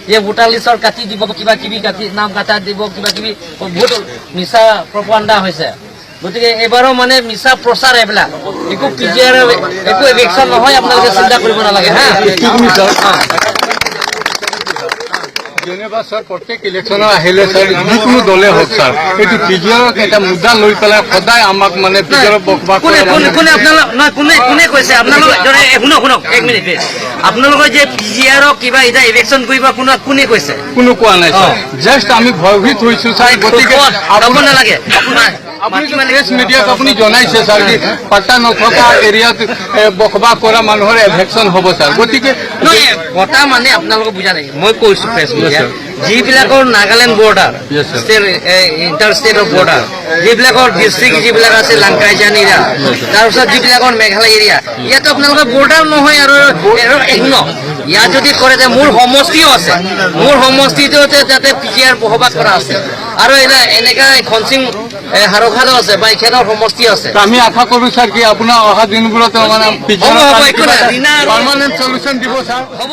যে ভোটাৰ লিষ্টৰ কাটি দিব কিবা কিবি কাটি নাম কাটা দিব কিবা কিবি বহুত মিছা প্ৰপাগাণ্ডা হৈছে গতিকে এবাৰো মানে মিছা প্ৰচাৰ এইবিলাক একো পিজিআৰ একো ইলেকশ্যন নহয় আপোনালোকে চিন্তা কৰিব নালাগে হা যেনিবা স্যার প্রত্যেক ইলেকশনের আহিলে স্যার যিকোনো দলে হোক স্যার এইটো পিজিআর এটা মুদ্দা লৈ পেলাই সদায় আমাক মানে পিজিআর বকবাক কোনে কৈছে আপোনালোকে শুনক 1 মিনিট আপোনালোকে যে পিজিআৰ কিবা এটা ইলেকশ্যন কৰিব কোনে কৈছে কোনো কোৱা নাই স্যাৰ জাস্ট আমি ভয়ভীত হৈছো স্যাৰ গতিকে আৰম্ভ নালাগে আপুনি প্ৰেছ মিডিয়াক আপুনি জনাইছে স্যাৰ কি পাট্টা নথকা এৰিয়াত বকবাক কৰা মানুহৰ ইলেকশ্যন হ'ব স্যাৰ গতিকে কথা মানে আপোনালোকে বুজা নাই মই কৈছো প্ৰেছ মিডিয়া যিবিলাকৰ Nagaland border inter state of border যিবিলাকৰ ডিষ্ট্ৰিক্ট যিবিলাক আছে লাংকাইজান এৰিয়া তাৰপিছত যিবিলাকৰ মেঘালয় এৰিয়া ইয়াত আপোনালোকে বৰ্ডাৰ নহয় আৰু ইয়াত যদি কৰে যে মোৰ সমষ্টিও আছে মোৰ সমষ্টিটো তাতে পিজিআৰ বহবাস কৰা আছে আৰু এনেকা খনচিং হাৰখানো আছে বা এখেতৰ সমষ্টি আছে আমি আশা কৰো স্যাৰ কি আপোনাৰ অহা দিনবোৰত মানে পিজিআৰ পাৰ্মানেণ্ট সলিউশন দিব স্যাৰ হ'ব